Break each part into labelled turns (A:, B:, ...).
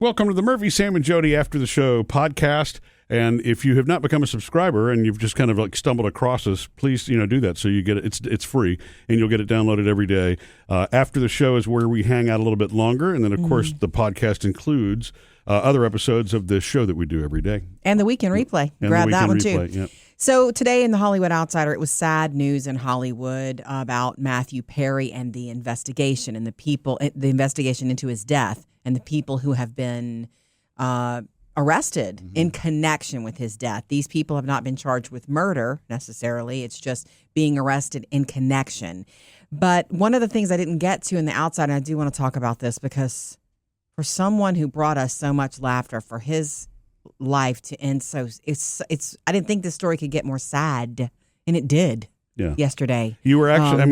A: Welcome to the Murphy, Sam, and Jodi After the Show podcast. And if you have not become a subscriber and you've just kind of like stumbled across us, please, do that so you get it. It's free and you'll get it downloaded every day. After the show is where we hang out a little bit longer. And then, of course, the podcast includes other episodes of the show that we do every day.
B: And the weekend replay. Grab that one, too.
A: Yep.
B: So today in the Hollywood Outsider, it was sad news in Hollywood about Matthew Perry and the investigation and the investigation into his death and the people who have been arrested in connection with his death. These people have not been charged with murder necessarily. It's just being arrested in connection. But one of the things I didn't get to in the Outsider, and I do want to talk about this because for someone who brought us so much laughter, for his life to end so it's I didn't think this story could get more sad, and it did. Yesterday
A: you were actually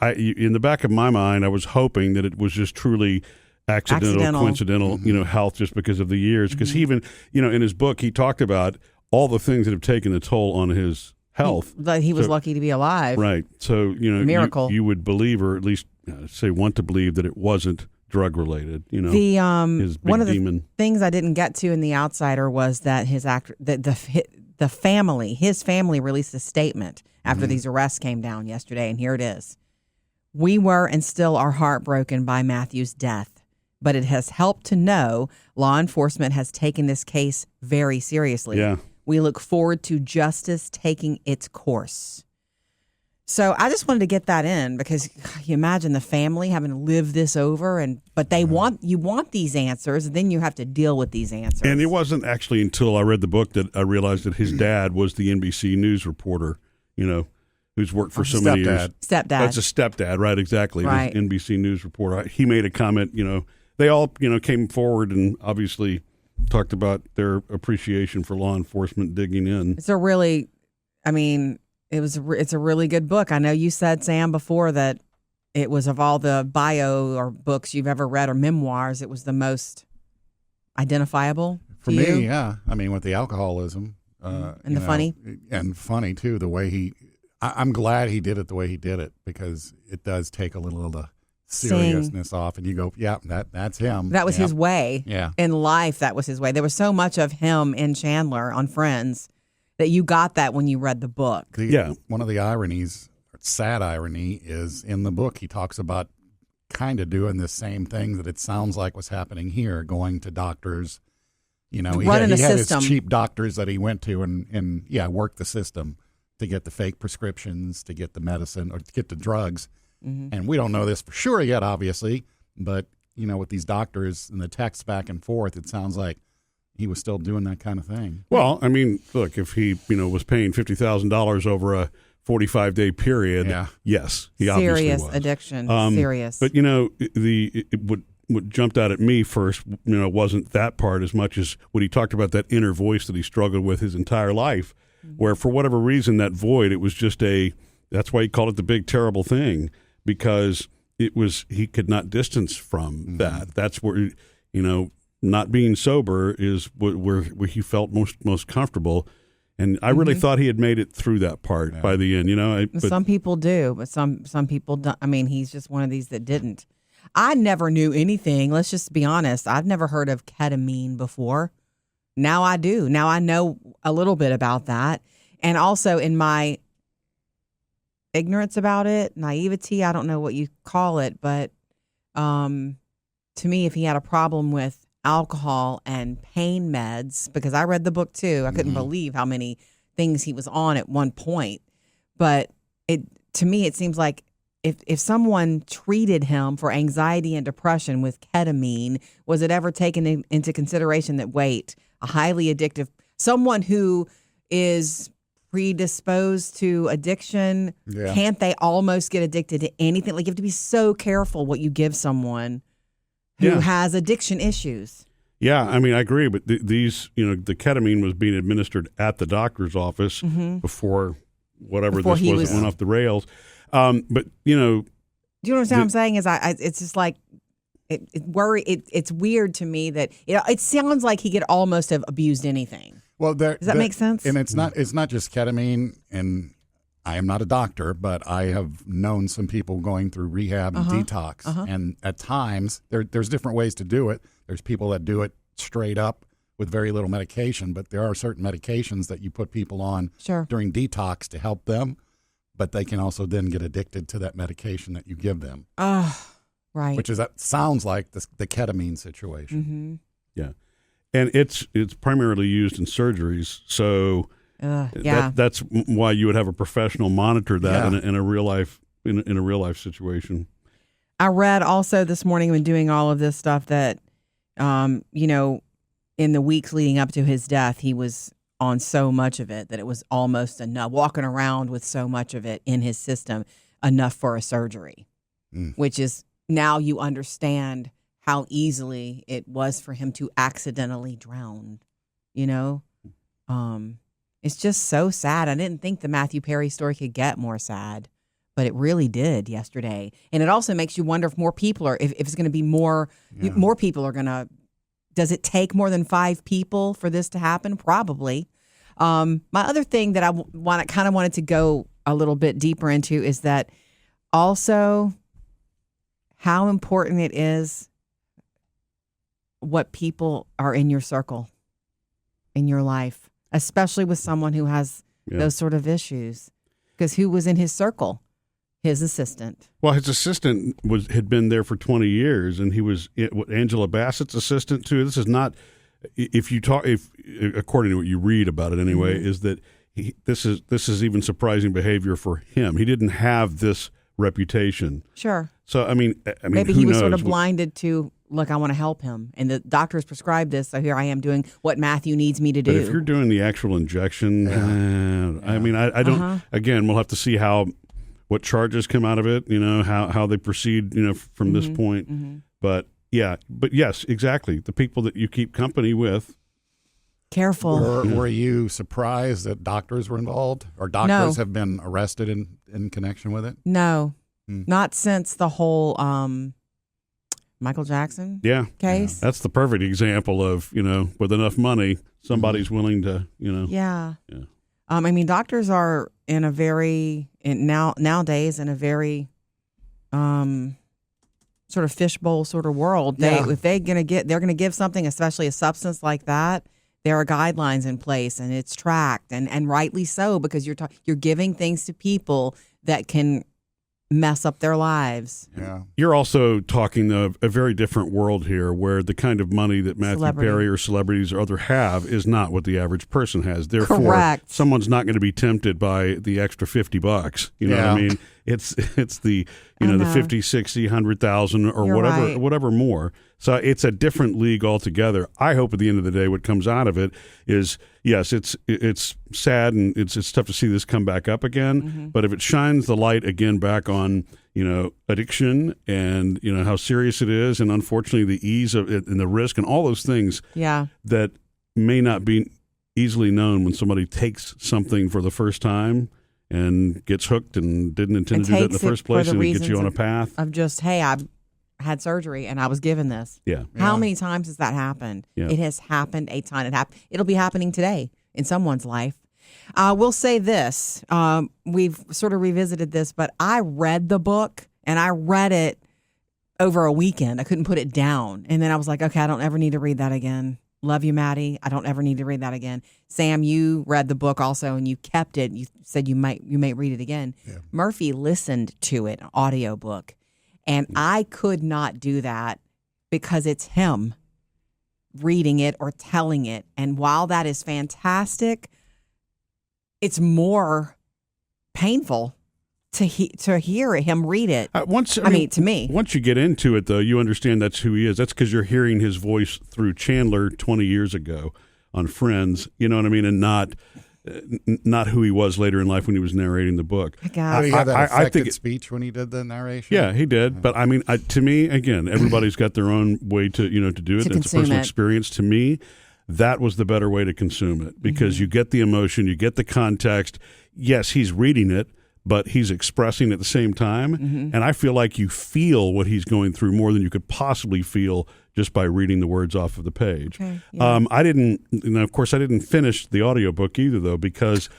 A: in the back of my mind I was hoping that it was just truly accidental. Coincidental health, just because of the years, because he even in his book he talked about all the things that have taken a toll on his health.
B: He was lucky to be alive,
A: right? So
B: miracle.
A: You would believe, or at least want to believe, that it wasn't drug related. His big
B: one of the
A: demon.
B: Things I didn't get to in the Outsider was that his family released a statement after these arrests came down yesterday, and here it is: "We were and still are heartbroken by Matthew's death, but it has helped to know law enforcement has taken this case very seriously.
A: Yeah.
B: We look forward to justice taking its course." So I just wanted to get that in because you imagine the family having to live this over, but you want these answers, and then you have to deal with these answers.
A: And it wasn't actually until I read the book that I realized that his dad was the NBC News reporter, who's worked for so many years.
B: Stepdad.
A: That's a stepdad, right? Exactly.
B: Right.
A: His NBC News reporter. He made a comment. They all came forward and obviously talked about their appreciation for law enforcement digging in.
B: It's a really good book. I know you said, Sam, before that it was, of all the bio or books you've ever read or memoirs, it was the most identifiable
C: for me. Yeah, with the alcoholism
B: and the funny,
C: and funny too. The way I'm glad he did it the way he did it, because it does take a little of the seriousness off, and you go, yeah, that's him.
B: That was his way.
C: Yeah,
B: in life, that was his way. There was so much of him in Chandler on Friends that you got that when you read the book.
C: One of the ironies, sad irony, is in the book he talks about kind of doing the same thing that it sounds like was happening here, going to doctors. He had his cheap doctors that he went to and worked the system to get the fake prescriptions, to get the medicine, or to get the drugs. Mm-hmm. And we don't know this for sure yet, obviously, but with these doctors and the texts back and forth, it sounds like he was still doing that kind of thing.
A: Well, look, if he, was paying $50,000 over a 45-day period, yes, he obviously was.
B: Serious addiction, serious.
A: But, what jumped out at me first, wasn't that part as much as what he talked about, that inner voice that he struggled with his entire life, where for whatever reason, that void, it was just that's why he called it the big, terrible thing, because he could not distance from that. That's where, not being sober is where he felt most comfortable, and I really thought he had made it through that part by the end. But
B: some people do, but some people don't. He's just one of these that didn't. I never knew anything. Let's just be honest. I've never heard of ketamine before. Now I do. Now I know a little bit about that, and also in my ignorance about it, naivety, I don't know what you call it, but to me, if he had a problem with alcohol and pain meds, because I read the book too, I couldn't believe how many things he was on at one point, but to me it seems like if someone treated him for anxiety and depression with ketamine, was it ever taken into consideration that, wait, a highly addictive, someone who is predisposed to addiction, can't they almost get addicted to anything? Like, you have to be so careful what you give someone who has addiction issues.
A: Yeah, I agree, but these, the ketamine was being administered at the doctor's office before this went off the rails. But do
B: you understand what I'm saying? It's just like it's weird to me that it sounds like he could almost have abused anything.
C: Well,
B: does that make sense?
C: And it's not just ketamine, and I am not a doctor, but I have known some people going through rehab and detox, and at times there's different ways to do it. There's people that do it straight up with very little medication, but there are certain medications that you put people on during detox to help them, but they can also then get addicted to that medication that you give them.
B: Right.
C: Which is that sounds like the ketamine situation.
B: Mm-hmm.
A: Yeah. And it's primarily used in surgeries, so that's why you would have a professional monitor that in a real life in a real life situation.
B: I read also this morning when doing all of this stuff that, in the weeks leading up to his death, he was on so much of it that it was almost enough, walking around with so much of it in his system, enough for a surgery, which is now you understand how easily it was for him to accidentally drown, It's just so sad. I didn't think the Matthew Perry story could get more sad, but it really did yesterday. And it also makes you wonder if more people are, if it's going to be more people are going to, does it take more than 5 people for this to happen? Probably. My other thing that I wanted to go a little bit deeper into is that also how important it is what people are in your circle, in your life, especially with someone who has those sort of issues. Because who was in his circle? His assistant. Well,
A: his assistant had been there for 20 years, and he was Angela Bassett's assistant too. This is not, if according to what you read about it anyway, is that this is even surprising behavior for him. He didn't have this reputation.
B: Sure.
A: So I mean,
B: maybe he was sort of blinded to, look, I want to help him, and the doctor has prescribed this, so here I am doing what Matthew needs me to do.
A: But if you're doing the actual injection, I mean, I don't. Again, we'll have to see what charges come out of it. How they proceed. From this point. Mm-hmm. But yes, exactly. The people that you keep company with.
B: Careful.
C: Were you surprised that doctors were involved, or doctors have been arrested in connection with it?
B: No, not since the whole Michael Jackson case.
A: That's the perfect example of, with enough money, somebody's willing to,
B: I mean, doctors are nowadays in a very sort of fishbowl sort of world. If they're going to give something, especially a substance like that, there are guidelines in place, and it's tracked, and rightly so, because you're giving things to people that can mess up their lives.
C: Yeah.
A: You're also talking of a very different world here, where the kind of money that Matthew Perry or celebrities or other have is not what the average person has. Therefore,
B: correct.
A: Someone's not going to be tempted by the extra $50. You know what I mean? It's the the 50, 60, 100,000 or
B: You're
A: whatever more. So it's a different league altogether. I hope at the end of the day, what comes out of it is, yes, it's sad, and it's tough to see this come back up again. Mm-hmm. But if it shines the light again back on addiction, and how serious it is, and unfortunately the ease of it and the risk and all those things that may not be easily known when somebody takes something for the first time and gets hooked and didn't intend to do that in the first place, and it gets you on a path
B: of just, hey, I had surgery and I was given this.
A: Yeah.
B: How many times has that happened?
A: Yeah.
B: It has happened a ton. It'll be happening today in someone's life. We'll say this. We've sort of revisited this, but I read the book, and I read it over a weekend. I couldn't put it down. And then I was like, okay, I don't ever need to read that again. Love you, Maddie. I don't ever need to read that again. Sam, you read the book also, and you kept it. You said you may read it again. Yeah. Murphy listened to it, an audiobook. And I could not do that because it's him reading it or telling it. And while that is fantastic, it's more painful to hear him read it. To me.
A: Once you get into it, though, you understand that's who he is. That's because you're hearing his voice through Chandler 20 years ago on Friends, you know what I mean? And not who he was later in life when he was narrating the book.
C: Did he have that affected speech when he did the narration?
A: Yeah, he did. But I mean, to me, again, everybody's got their own way to do it. It's a personal experience. To me, that was the better way to consume it, because you get the emotion, you get the context. Yes, he's reading it, but he's expressing at the same time. Mm-hmm. And I feel like you feel what he's going through more than you could possibly feel just by reading the words off of the page.
B: Okay, yeah.
A: I didn't, of course, I didn't finish the audiobook either, though, because,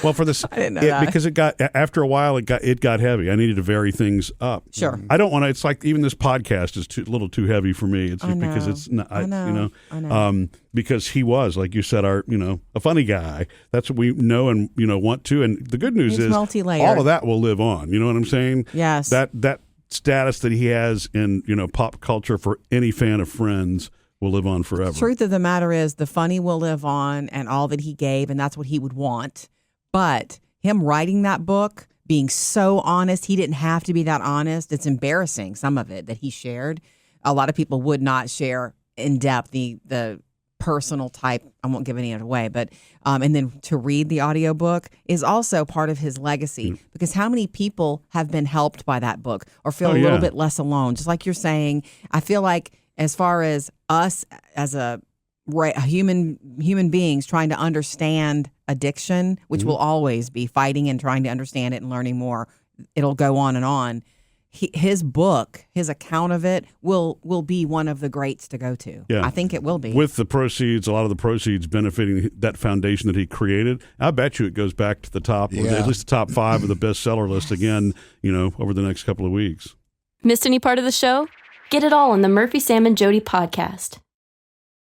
A: well, for this,
B: I didn't know that.
A: because it got, after a while, it got heavy. I needed to vary things up.
B: Sure.
A: I don't want to, it's like even this podcast is a little too heavy for me. It's
B: I know.
A: because it's not,
B: I know.
A: you know, because he was, like you said, a funny guy. That's what we know and, want to. And the good news
B: He's
A: is
B: multi-layered.
A: all of that will live on. You know what I'm saying?
B: Yes.
A: That status that he has in, pop culture for any fan of Friends will live on forever.
B: The truth of the matter is the funny will live on and all that he gave, and that's what he would want. But him writing that book, being so honest, he didn't have to be that honest. It's embarrassing, some of it that he shared. A lot of people would not share in depth the personal type. I won't give any of it away, but and then to read the audiobook is also part of his legacy, because how many people have been helped by that book or feel a little bit less alone? Just like you're saying, I feel like as far as us as a human beings trying to understand addiction, which will always be fighting and trying to understand it and learning more, it'll go on and on. His book, his account of it will be one of the greats to go to.
A: Yeah.
B: I think it will be.
A: With the proceeds, a lot of the proceeds benefiting that foundation that he created, I bet you it goes back to the top, or at least the top 5 of the bestseller list again, over the next couple of weeks.
D: Missed any part of the show? Get it all on the Murphy, Sam, and Jodi podcast.